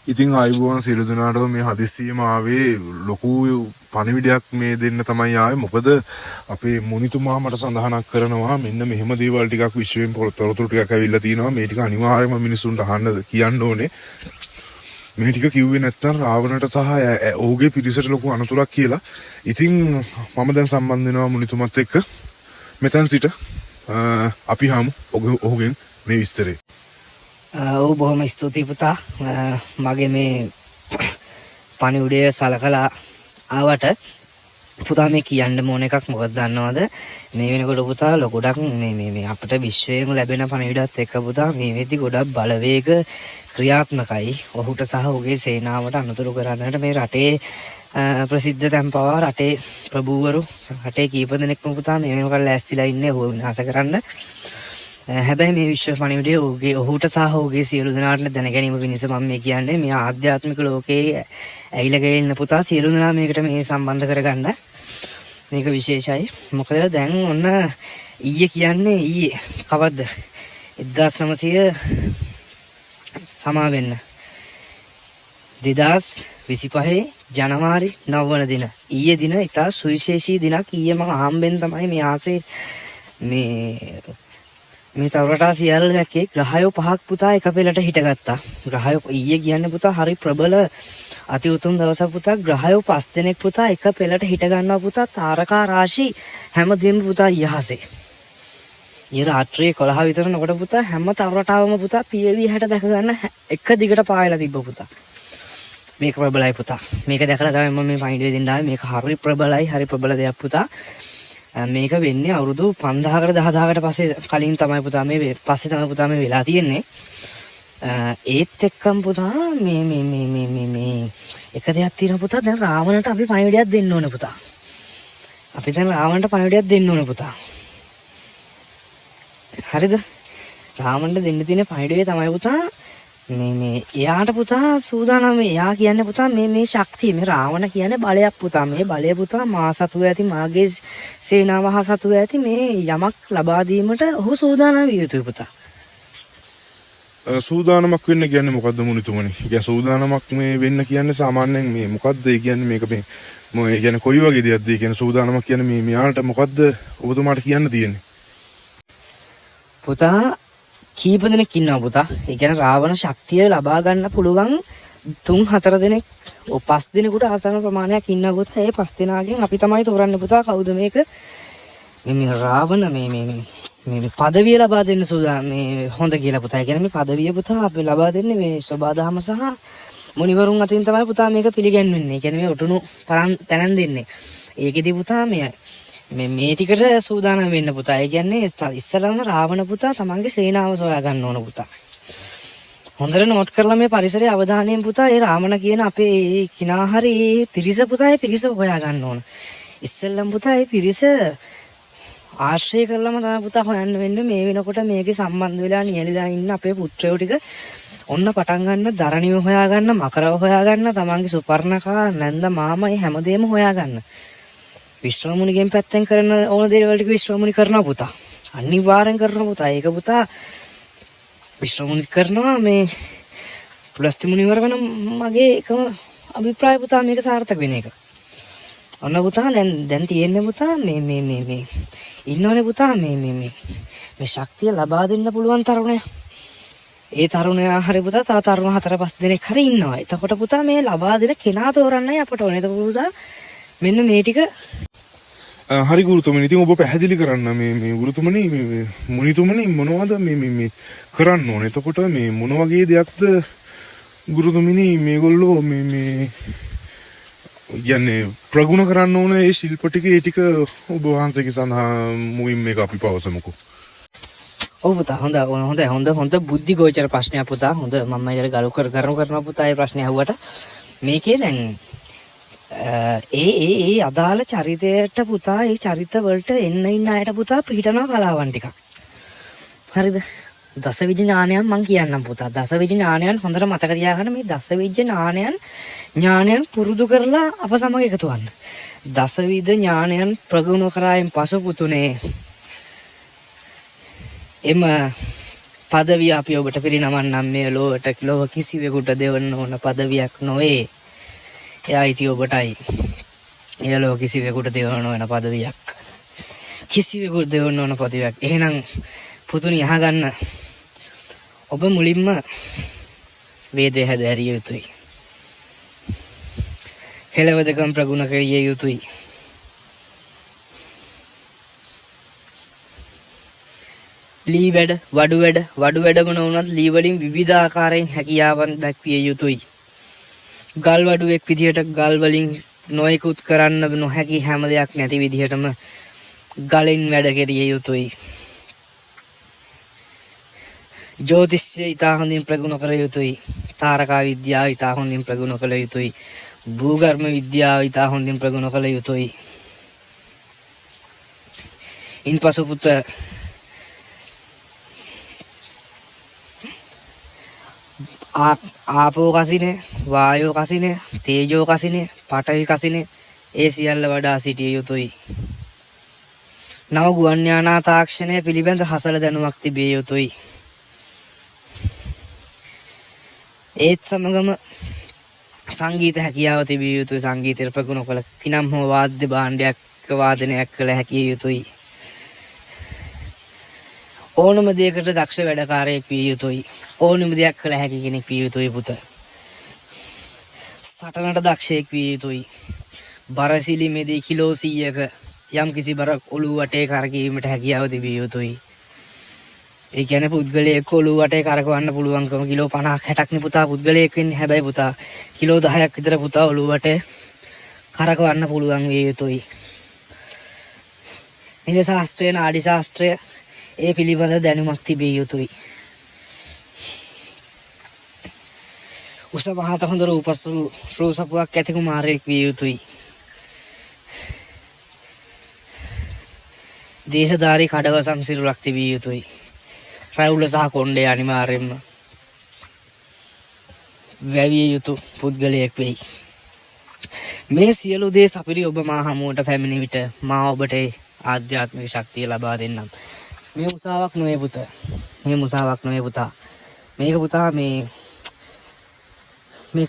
ඉතින් ආයුබෝවන් සියලු දෙනාටම මේ හදිස්සියම ආවේ ලොකු පණිවිඩයක් මේ දෙන්න තමයි ආවේ. මොකද අපේ මුනිතුමා මට සඳහනක් කරනවා මෙන්න මෙහෙම දේවල් ටිකක් විශ්වයෙන් තොරතුරු ටිකක් ඇවිල්ලා තිනවා. මේ ටික අනිවාර්යයෙන්ම මිනිසුන්ට අහන්න කියන්න ඕනේ. මේ ටික කිව්වේ නැත්නම් රාවණට සහ ඔහුගේ පිරිසට ලොකු අනතුරක් කියලා. ඉතින් මම දැන් සම්බන්ධ වෙනවා මුනිතුමත් එක්ක. මෙතන සිට අපි හමු ඔහුගෙන් මේ විස්තරේ. ඔව් බොහොම ස්තුතියි පුතා. මගේ මේ පණිවිඩය සලකලා ආවට පුතා මේ කියන්න ඕන එකක් මොකද දන්නවද? මේ වෙනකොට පුතා ගොඩක් මේ අපිට විශ්වයෙන් ලැබෙන පණිවිඩත් එක්ක පුතා මේ වෙද්දි ගොඩක් බලවේග ක්‍රියාත්මකයි. ඔහුට සහ ඔහුගේ සේනාවට අනුතුරු කරන්නට මේ රටේ ප්‍රසිද්ධ තැන් පවා රටේ ප්‍රභූවරු රටේ කීප දෙනෙක්ම පුතා මේ වෙනකොට ලෑස්තිලා ඉන්නේ ඔහු විනාශ කරන්න. හැබැයි මේ විශ්ව පණිවිඩය ඔහුට සහ ඔහුගේ සියලු දෙනාට දැන ගැනීම පිණිස මම මේ කියන්නේ මේ ආධ්‍යාත්මික ලෝකයේ ඇවිල්ලා ගෙලින්න පුතා සියලු දෙනා මේකට මේ සම්බන්ධ කරගන්න. මේක විශේෂයි. මොකද දැන් ඔන්න ඊයේ කවද්ද 1900 සමා වෙන්න 2025 ජනවාරි 9 වන දින ඊයේ දින ඉතා සුවිශේෂී දිනක්. ඊයේ මම ආම්බෙන් තමයි මේ ආසේ මේ තවරටා සියල්ල දැක්කේ. ග්‍රහයෝ 5ක් පුතා එක පෙළට හිටගත්තා. ග්‍රහයෝ ඊයේ කියන්නේ පුතා හරි ප්‍රබල අති උතුම් දවසක් පුතා. ග්‍රහයෝ 5 දෙනෙක් පුතා එක පෙළට හිට ගන්නවා පුතා. තාරකා රාශි හැමදේම පුතා යහසේ. ඊ රාත්‍රියේ 11 විතර නකොට පුතා හැම තවරටාවම පුතා පියවි හැට දැක ගන්න එක දිගට පායලා තිබ්බ පුතා. මේක ප්‍රබලයි පුතා. මේක දැකලා තමයි මම මේ පණිවිඩය දෙන්න ආවේ. මේක හරි ප්‍රබලයි. හරි ප්‍රබල දෙයක් පුතා. මේක වෙන්නේ අවුරුදු 5000කට 10000කට පස්සේ කලින් තමයි පුතා මේ පස්සේ තමයි පුතා මේ වෙලා තියෙන්නේ. ඒත් එක්කම පුතා මේ එක දෙයක් තියෙනවා පුතා. දැන් රාවණට අපි පණිවිඩයක් දෙන්න ඕන පුතා. අපි දැන් රාවණට පණිවිඩයක් දෙන්න ඕන පුතා. හරිද? රාවණට දෙන්න තියෙන පණිවිඩය තමයි පුතා මේ එයාට පුතා සූදානම්. එයා කියන්නේ පුතා මේ ශක්තිය මේ රාවණ කියන්නේ බලයක් පුතා. මේ බලය පුතා මා සතුව ඇති මාගේ සේනාව හා සතුව ඇති මේ යමක් ලබා දීමට ඔහු සූදානම් විය යුතුයි පුතා. සූදානමක් වෙන්න කියන්නේ මොකද්ද මුනිතුමනි? කියන්නේ සූදානමක් මේ වෙන්න කියන්නේ සාමාන්‍යයෙන් මේ මොකද්ද? ඒ කියන්නේ මේක මේ මොකද කියන්නේ කොයි වගේ දෙයක්ද? ඒ කියන්නේ සූදානමක් කියන්නේ මේ මෙයාට මොකද්ද ඔබතුමාට කියන්න තියෙන්නේ? පුතා කීප දෙනෙක් ඉන්නවා පුතා. ඒ කියන්නේ රාවණ ශක්තිය ලබා ගන්න පුළුවන් 3-4 දෙනෙක් 5 දෙනෙකුට ආසන්න ප්‍රමාණයක් ඉන්නවා පුතා. ඒ 5 දෙනාගෙන් අපි තමයි තෝරන්නේ පුතා කවුද මේක මේ රාවණ මේ පදවිය ලබා දෙන්න සූදානම් මේ හොඳ කියලා පුතා. ඒ කියන්නේ මේ පදවිය පුතා අපි ලබා දෙන්නේ මේ සබාදහම සහ මුනිවරුන් අතින් තමයි පුතා මේක පිළිගන්වන්නේ. ඒ කියන්නේ මේ උටුණු පැනන් දෙන්නේ. ඒකෙදි පුතා මේ ටිකට සූදානම් වෙන්න පුතා. ඒ කියන්නේ ඉස්සලම රාවණ පුතා තමන්ගේ සේනාව සොයා ගන්න ඕන පුතා. හොඳට නෝට් කරලා මේ පරිසරයේ අවධානයෙන් පුතා ඒ රාවණ කියන අපේ කිනාහරි පිරිස පුතා ඒ පිරිස හොයා ගන්න ඕන. ඉස්සෙල්ලම පුතා ඒ පිරිස ආශ්‍රය කරලම තමයි පුතා හොයන්න වෙන්නේ. මේ වෙනකොට මේකේ සම්බන්ධ වෙලා නියැලිලා ඉන්න අපේ පුත්‍රයෝ ටික ඔන්න පටන් ගන්න දරණිව හොයා ගන්න, මකරව හොයා ගන්න, තමන්ගේ සුපර්ණකා නැන්ද මාමා හැමදේම හොයා ගන්න. විශ්වමුනිගෙන් පැත්තෙන් කරන ඕන දේවල් ටික විශ්වමුනි කරනවා පුතා. අනිවාර්යෙන් කරනවා පුතා. ඒක පුතා විශ්වමුනි කරනවා මේ පුලස්ති මුනිවර වෙන මගේ එකම අභිප්‍රාය පුතා මේක සාර්ථක වෙන එක. ඔන්න පුතා දැන් තියෙන්නේ පුතා මේ ඉන්නෝනේ පුතා මේ ශක්තිය ලබා දෙන්න පුළුවන් තරුණයා. ඒ තරුණයා හරි පුතා තව තරුණ 4-5 දෙනෙක් හරි ඉන්නවා. එතකොට පුතා මේ ලබා දෙන කෙනා තෝරන්නයි අපට ඕනේ. එතකොට පුතා මෙන්න මේ ටික හරි ගුරුතුමනි. ඉතින් ඔබ පැහැදිලි කරන්න මේ ගුරුතුමනි මේ මුනිතුමනි මොනවද මේ කරන්න ඕනේ? එතකොට මේ මොන වගේ දෙයක්ද ගුරුතුමනි මේගොල්ලෝ මේ කියන්නේ ප්‍රගුණ කරන්න ඕන ඒ ශිල්ප ටික ඒ ටික ඔබ වහන්සේගේ සඳහා මුවින් මේක අපි පවසමුකෝ. ඔව් පුතා හොඳ බුද්ධි ගෝචර ප්‍රශ්නයක් පුතා. හොඳ මම ඊට ගරු කරනවා පුතා ඒ ප්‍රශ්නේ අහුවට. මේකේ දැන් ඒ අදාළ චරිතයට පුතා ඒ චරිත වලට ඉන්න අයට පුතා පිළිටනවා කලාවන් ටිකක්. හරිද? දසවිජ ඥානයන් මම කියන්නම් පුතා. දසවිජ ඥානයන් හොඳට මතක තියාගන්න. මේ දසවිජ ඥානයන් පුරුදු කරලා අප සමග එකතු වන්න. දසවිධ ඥානයන් ප්‍රගුණ කරායින් පසු පුතුනේ එම පදවිය අපි ඔබට පිරිනමන්නම් මේ ලෝවට ලෝක කිසිවෙකුට දෙවන්න ඕන පදවියක් නොවේ. එයා ඉති ඔබටයි. ඒ ලෝක කිසිවෙකුට දෙවන්න ඕන පදවියක්. කිසිවෙකුට දෙවන්න ඕන පදවියක්. එහෙනම් පුතුනි අහගන්න. ඔබ මුලින්ම වේදේ හැදෑරිය යුතුයි. හෙළවදකම් ප්‍රගුණ කරිය යුතුයි. ලී වැඩ, වඩු වැඩම නොවුනත් ලී වලින් විවිධ ආකාරයෙන් හැකියාවන් දක්විය යුතුයි. ගල් වඩුවෙක් විදිහට ගල් වලින් නොයෙකුත් කරන්න නොහැකි හැම දෙයක් නැති විදිහටම ගලින් වැඩ කෙරිය යුතුයි. ජ්‍යොතිෂය ඉතා හොඳින් ප්‍රගුණ කළ යුතුයි. තාරකා විද්‍යාව ඉතා හොඳින් ප්‍රගුණ කළ යුතුයි. භූගර්භ විද්‍යාව ඉතා හොඳින් ප්‍රගුණ කළ යුතුයි. ඉන්පසු පුත ආපෝ කසිනේ, වායෝ කසිනේ, තේජෝ කසිනේ, පඨවි කසිනේ ඒ සියල්ල වඩා සිටිය යුතුයි. නව ගුවන් යානා තාක්ෂණය පිළිබඳ හසල දැනුමක් තිබිය යුතුයි. ඒත් සමගම සංගීත හැකියාව තිබිය යුතුයි. සංගීතයට ප්‍රගුණ කළ කිනම් හෝ වාද්‍ය භාණ්ඩයක් වාදනයක් කළ හැකිය යුතුයි. ඕනම දෙයකට දක්ෂ වැඩකාරයෙක් විය යුතුයි. ඕනම දෙයක් කළ හැකි කෙනෙක් විය යුතුයි පුත. සටනට දක්ෂයෙක් විය යුතුයි. බරසිලිමේදී කිලෝ 100ක යම් කිසි බරක් ඔළුව වටේ කරකවීමට හැකියාව තිබිය යුතුයි. ඒ කියන්නේ පුද්ගලයෙක් ඔළුව වටේ කරකවන්න පුළුවන්කම කිලෝ 50ක් 60ක් නේ පුතා පුද්ගලයෙක් වෙන්නේ. හැබැයි පුතා කිලෝ 10ක් විතර පුතා ඔළුව වටේ කරකවන්න පුළුවන් විය යුතුයි. මේ ශාස්ත්‍රය නාඩි ශාස්ත්‍රය ඒ පිළිබඳ දැනුමක් තිබිය යුතුයි. උස මහත හොඳ රූපසපුවක් ඇති කුමාරයෙක් විය යුතුයි. දේහධාරී කඩවසම් සිරුරක් තිබිය යුතුයි. රැවුල සහ කොණ්ඩේ අනිවාර්යෙන්ම වැවිය යුතු පුද්ගලයෙක් වෙයි. මේ සියලු දේ සපිරි ඔබ මා හමුවට පැමිණි විට මා ඔබට ආධ්‍යාත්මික ශක්තිය ලබා දෙන්නම්. මේ මුසාවක් නෙවෙයි පුතා. මේ මුසාවක් නෙවෙයි පුතා. මේක පුතා මේක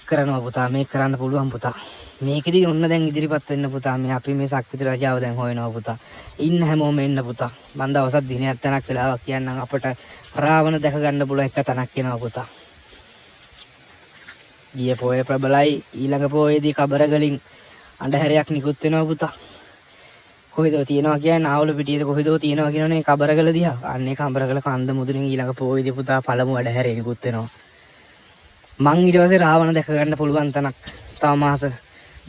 කරනවා පුතා. මේක කරන්න පුළුවන් පුතා. මේකෙදි ඔන්න දැන් ඉදිරිපත් වෙන්න පුතා. මේ අපි මේ ශක්තිත රජාව දැන් හොයනවා පුතා. ඉන්න හැමෝම එන්න පුතා. මන් දවසක් දිනයක් තැනක් වෙලාවක් කියන්නම් අපට රාවණ දැක ගන්න පුළුවන් එක තැනක් වෙනවා පුතා. ගිය පොයේ ප්‍රබලයි ඊළඟ පොයේදී කබරගලින් අඳුරයක් නිකුත් වෙනවා පුතා. කොහෙදෝ තියනවා කියන්නේ ආවල පිටියේද කොහෙදෝ තියනවා කියනනේ කබරගල දිහා. අන්නේ කබරගල කන්ද මුදුනින් ඊළඟ පොයේදී පුතා පළමු වැඩ හැරේ නිකුත් වෙනවා. මං ඊට පස්සේ රාවණ දැක ගන්න පුළුවන් තැනක් තව මාස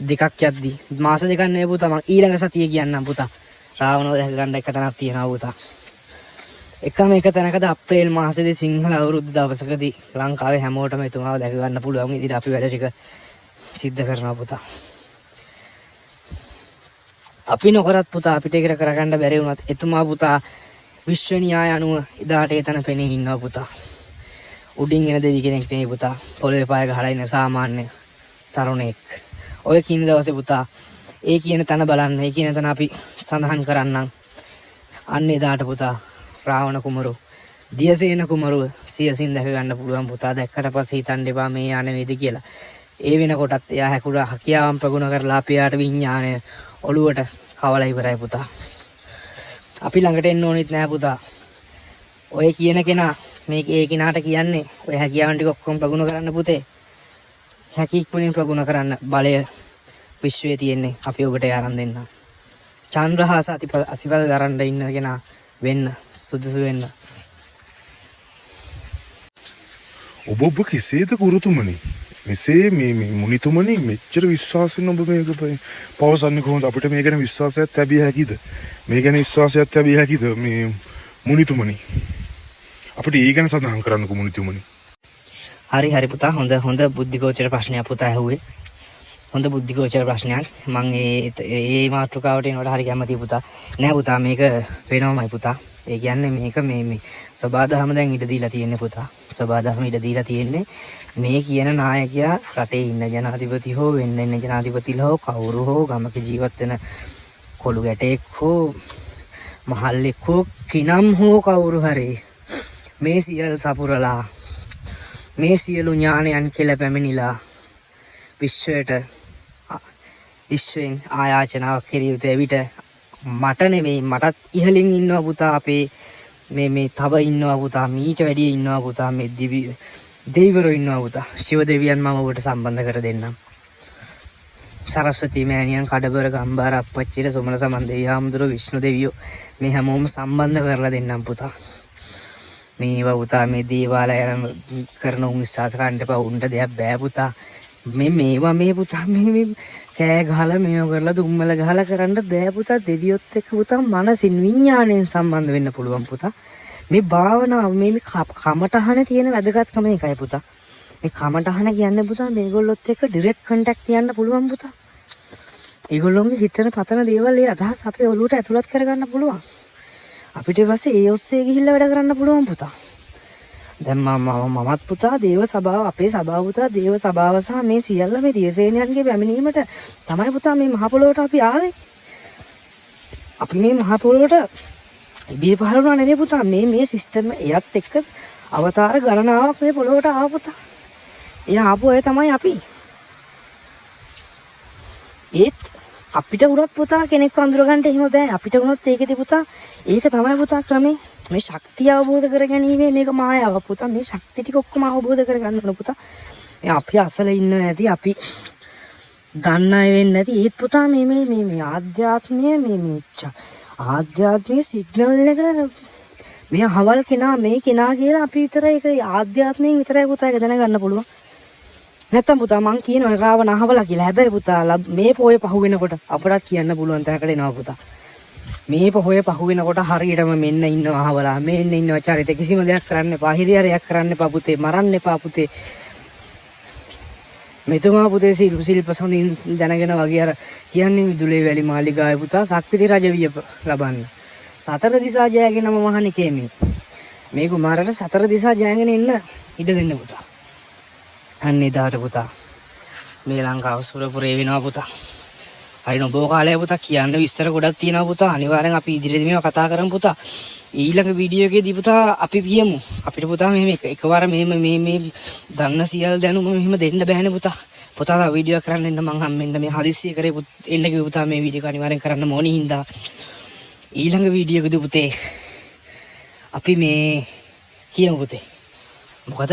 දෙකක් යද්දී මාස දෙකක් නෙවෙයි පුතා මං ඊළඟ සතියේ කියන්නම් පුතා. රාවණව දැක ගන්න එක තැනක් තියෙනවා පුතා. එකම එක තැනකද අප්‍රේල් මාසෙදී සිංහල අවුරුදු දවසකදී ලංකාවේ හැමෝටම එතුමාව දැක ගන්න පුළුවන් විදිහට අපි වැඩ ටික සිද්ධ කරනවා පුතා. අපි නොකරත් පුතා අපිට ඒක කරගන්න බැරි වුණත් එතුමා පුතා විශ්ව න්‍යාය අනුව ඉදාට එතන පෙනී ඉන්නවා පුතා. උඩින් එන දෙවි කෙනෙක් නෙවෙයි පුතා. පොළවේ පාය ගහලා ඉන්න සාමාන්‍ය තරුණෙක්. ඔය කියන දවසේ පුතා ඒ කියන තැන බලන්න. ඒ කියන තැන අපි සඳහන් කරන්නම්. අන්න එදාට පුතා රාවණ කුමරු දියසේන කුමරුව සියසින් දැක ගන්න පුළුවන් පුතා. දැක්කට පස්සේ හිතන්න එපා මේ යන්නේ නේද කියලා. ඒ වෙනකොටත් එයා හැකුලා හකියාවන් ප්‍රගුණ කරලා අපි යාට විඥාණය ඔළුවට කවලා ඉවරයි පුතා. අපි ළඟට එන්න ඕනෙත් නෑ පුතා. ඔය කියන කෙනා මේක ඒ කෙනාට කියන්නේ ඔය හැකියාවන් ටික ඔක්කොම ප්‍රගුණ කරන්න පුතේ. හැකියික්මනින් ප්‍රගුණ කරන්න බලය විශ්වයේ තියෙන්නේ. අපි ඔබට ආරම්භ දෙන්න. චන්ද්‍රහාස අසිපද දරන්න ඉන්න කෙනා වෙන්න සුදුසු වෙන්න. ඔබ කෙසේද ගුරුතුමනි? මෙසේ මේ මුනිතුමනි මෙච්චර විශ්වාසයෙන් ඔබ මේක පවසන්නේ කොහොමද? අපිට මේ ගැන විශ්වාසයක් ලැබිය හැකිද? මේ ගැන විශ්වාසයක් ලැබිය හැකිද මේ මුනිතුමනි? අපිට ඒ ගැන සඳහන් කරන්නකෝ මුනිතුමනි. හරි පුතා. හොඳ බුද්ධිගෝචර ප්‍රශ්නයක් පුතා ඇහුවේ. හොඳ බුද්ධිගෝචර ප්‍රශ්නයක්. මම ඒ මාතෘකාවට එනකොට හරි කැමතියි පුතා. නෑ පුතා මේක වෙනවමයි පුතා. ඒ කියන්නේ මේක මේ සබාදහම දැන් ඉඩ දීලා තියෙන්නේ පුතා. සබාදහම ඉඩ දීලා තියෙන්නේ මේ කියන නායකයා රටේ ඉන්න ජනාධිපති හෝ වෙන්න ඉන්න ජනාධිපතිලා හෝ කවුරු හෝ ගමක ජීවත් වෙන කොළු ගැටෙක් හෝ මහල්ලෙක් හෝ කිනම් හෝ කවුරු හරි මේ සියල් සපුරලා මේ සියලු ඥානයන් කියලා පැමිණිලා විශ්වයෙන් ආයාචනාවක් කෙරිය යුතු එවිට මට නෙමෙයි මටත් ඉහළින් ඉන්නවා පුතා අපේ මේ තව ඉන්නවා පුතා මීට වැඩිය ඉන්නවා පුතා මේ දෙවිවරු ඉන්නවා පුතා ශිව දෙවියන් මම ඔබට සම්බන්ධ කර දෙන්නම් සරස්වති මෑණියන් කඩබර ගම්බාර අප්පච්චිට සොමන සමන් දෙවියන්තුරු විෂ්ණු දෙවියෝ මේ හැමෝම සම්බන්ධ කරලා දෙන්නම් පුතා මේවා පුතා මේ දේවාලය කරන උන් විශ්වාස කරන්න එපා උන්ට දෙයක් බෑ පුතා මේවා මේ පුතා මේ කෑ ගහලා මේව කරලා දුම්මල ගහලා කරන්න බෑ පුතා දෙවියොත් එක්ක පුතා මනසින් විඥාණයෙන් සම්බන්ධ වෙන්න පුළුවන් පුතා මේ භාවනාව මේ කමටහන තියෙන වැදගත්කම එකයි පුතා මේ කමටහන කියන්නේ පුතා මේගොල්ලොත් එක්ක ඩිරෙක්ට් කන්ටැක්ට් තියන්න පුළුවන් පුතා ඒගොල්ලෝගේ හිතන පතන දේවල් ඒ අදහස් අපේ ඔළුවට ඇතුළත් කරගන්න පුළුවන් අපිට ඊපස්සේ ඒ ඔස්සේ ගිහිල්ලා වැඩ කරන්න පුළුවන් පුතා දැන් මමත් පුතා දේව සභාව අපේ සභාව පුතා දේව සභාව සහ මේ සියල්ල මේ දියසේනයන්ගේ පැමිණීමට තමයි පුතා මේ මහ පොළොවට අපි ආවේ. අපි මේ මහ පොළොවට ඉබේ පහළ වුණා නෙවෙයි පුතා මේ සිස්ටම් එයත් එක්ක අවතාර ගණනාවක් මේ පොළොවට ආව පුතා. ඒ ආපු අය තමයි අපි. ඒත් අපිට වුණත් පුතා කෙනෙක්ව අඳුරගන්න එහෙම බෑ. අපිට වුණත් ඒකෙදි පුතා ඒක තමයි පුතා ක්‍රමේ. මේ ශක්තිය අවබෝධ කර ගැනීම මේක මායාවක් පුතා. මේ ශක්තිය ටික ඔක්කොම අවබෝධ කරගන්න ඕන පුතා. මේ අපි අසල ඉන්න නැති අපි දන්න අය වෙන්නේ නැති ඒත් පුතා මේ ආධ්‍යාත්මය ආධ්‍යාත්මික සිග්නල් එක මේ හවල් කෙනා මේ කෙනා කියලා අපි විතරයි ඒක ආධ්‍යාත්මයෙන් විතරයි පුතා ඒක දැනගන්න පුළුවන්. නැත්තම් පුතා මං කියනවා රාවණ අහවලා කියලා. හැබැයි පුතා මේ පොයේ පහු වෙනකොට අපට කියන්න පුළුවන් තැනකට එනවා පුතා. මේ පොයේ පහු වෙනකොට හරියටම මෙන්න ඉන්නවා අහවලා. මෙන්න ඉන්නවා චරිත කිසිම දෙයක් කරන්න එපා. හිරියරයක් කරන්න එපා පුතේ. මරන්න එපා පුතේ. මෙතුමා පුතේ සිල්ප සොඳින් දැනගෙන වගේ අර කියන්නේ විදුලේ වැලි මාලිගාවේ පුතා සක්විති රජ විය ලබන්න. සතර දිසා ජයගෙන මහණි කේමි. මේ කුමාරට සතර දිසා ජයගෙන ඉන්න ඉඩ දෙන්න පුතා. අන්නේ දාට පුතා මේ ලංකාව සුරපුරේ වෙනවා පුතා. හරි නෝ කාලේ පුතා කියන්න විස්තර ගොඩක් තියෙනවා පුතා. අනිවාර්යෙන් අපි ඉදිරියේදී මේවා කතා කරමු පුතා. ඊළඟ වීඩියෝ එකේදී පුතා අපි කියමු. අපිට පුතා මේ එකවර මේ දන්න සියල් දැනුම මෙහෙම දෙන්න බෑනේ පුතා. පුතා තව වීඩියෝ කරන්න එන්න මං හම්බෙන්න මේ හදිස්සිය කරේ එන්න කිව්ව පුතා මේ වීඩියෝ එක අනිවාර්යෙන් කරන්න ඕනි හින්දා. ඊළඟ වීඩියෝ එකේදී පුතේ අපි මේ කියමු පුතේ. මොකද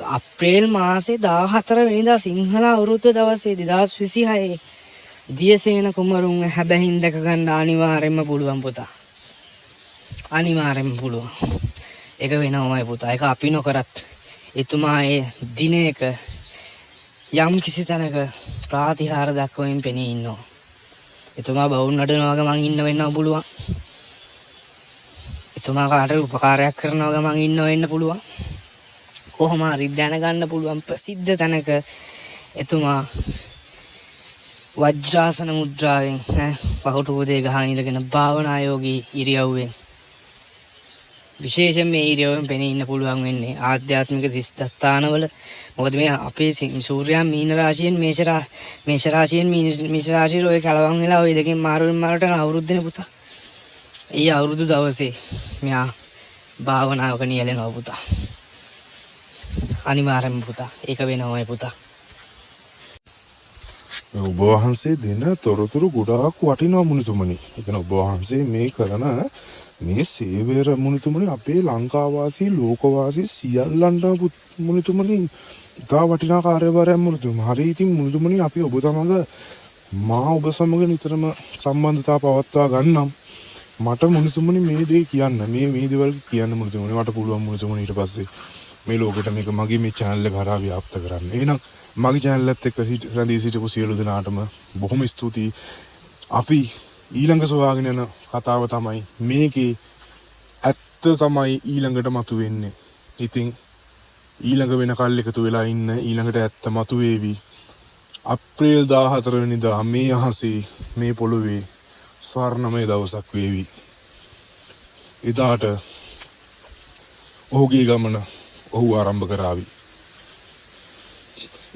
අප්‍රේල් මාසේ 14 වෙනිදා සිංහල අවුරුද්ද දවසේ 2026 දියසේන කුමරුන් හැබැහින් දැක ගන්න අනිවාර්යෙන්ම පුළුවන් පුතා. අනිවාර්යෙන්ම පුළුවන්. ඒක වෙනවමයි පුතා. ඒක අපි නොකරත් එතුමා ඒ දිනයක යම් කිසි තැනක ප්‍රාතිහාර දක්වමින් පෙනී ඉන්නවා. එතුමා බවුන් නඩනවා වගේ මං ඉන්න වෙන්නව පුළුවන්. එතුමා කාටද උපකාරයක් කරනවා වගේ මං ඉන්න වෙන්න පුළුවන්. කොහොම හරි දැනගන්න පුළුවන් ප්‍රසිද්ධ තැනක එතුමා වජ්‍රාසන මුද්‍රාවෙන් පහුටු උදේ ගහන ඉඳගෙන භාවනා යෝගී ඉරියව්වෙන් විශේෂයෙන් මේ ඉරියව්වෙන් පෙනී ඉන්න පුළුවන් වෙන්නේ ආධ්‍යාත්මික ස්ථානවල. මොකද මේ අපේ සූර්යයා මීන රාශියෙන් මේෂ රාශියෙන් මේෂ රාශියට ඔය කලවම් වෙලා ඔය දෙකෙන් මාරුවෙන් මාරුවට අවුරුද්දනේ පුතා. ඒ අවුරුදු දවසේ මෙයා භාවනාවක නියැලෙනවා පුතා. අනිවාර්යෙන්ම පුතා. ඒක වෙනවමයි පුතා. ඔබ වහන්සේ දෙන තොරතුරු ගොඩාක් වටිනවා මුනිතුමනි. ඒ කියන්නේ ඔබ වහන්සේ මේ කරන මේ සේවය මුනිතුමනි අපේ ලංකාවාසී ලෝකවාසී සියල්ලන්ටම මුනිතුමනි ඉතා වටිනා කාර්යභාරයක් මුනිතුමනි. හරි ඉතින් මුනිතුමනි අපි ඔබ සමග නිතරම සම්බන්ධතා පවත්වා ගන්නම්. මට මුනිතුමනි මේ දේ කියන්න මේ දේවල් කියන්න මුනිතුමනි මට පුළුවන් මුනිතුමනි ඊට පස්සේ මේ ලෝකෙට මේක මගේ මේ channel එක හරහා ව්‍යාප්ත කරන්න. එහෙනම් මගේ channel එකත් එක්ක රැඳී සිටපු සියලු දෙනාටම බොහොම ස්තුතියි. අපි ඊළඟ සොයාගෙන යන කතාව තමයි මේකේ ඇත්ත තමයි ඊළඟට මතුවෙන්නේ. ඉතින් ඊළඟ වෙනකල් එකතු වෙලා ඉන්න ඊළඟට ඇත්ත මතුවේවි. අප්‍රේල් 14 වෙනිදා මේ අහසේ මේ පොළොවේ ස්වර්ණමය දවසක් වේවි. එදාට ඔහුගේ ගමන ඔහු ආරම්භ කරાવી.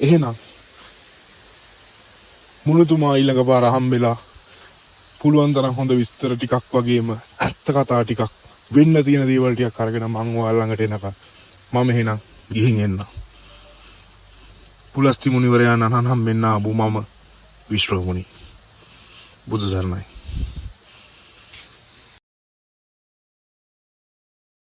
එහෙනම් මුනිතුමා ඊළඟ පාර හම්බෙලා පුළුවන් තරම් හොඳ විස්තර ටිකක් වගේම ඇත්ත කතා ටිකක් වෙන්න තියෙන දේවල් ටිකක් අරගෙන මං ඔයාලා ළඟට එනකම් මම එහෙනම් ගිහින් එන්න. පුලස්ති මුනිවරයාණන් හම්බෙන්න ආපු මම විශ්ව මුනි. බුදු සරණයි.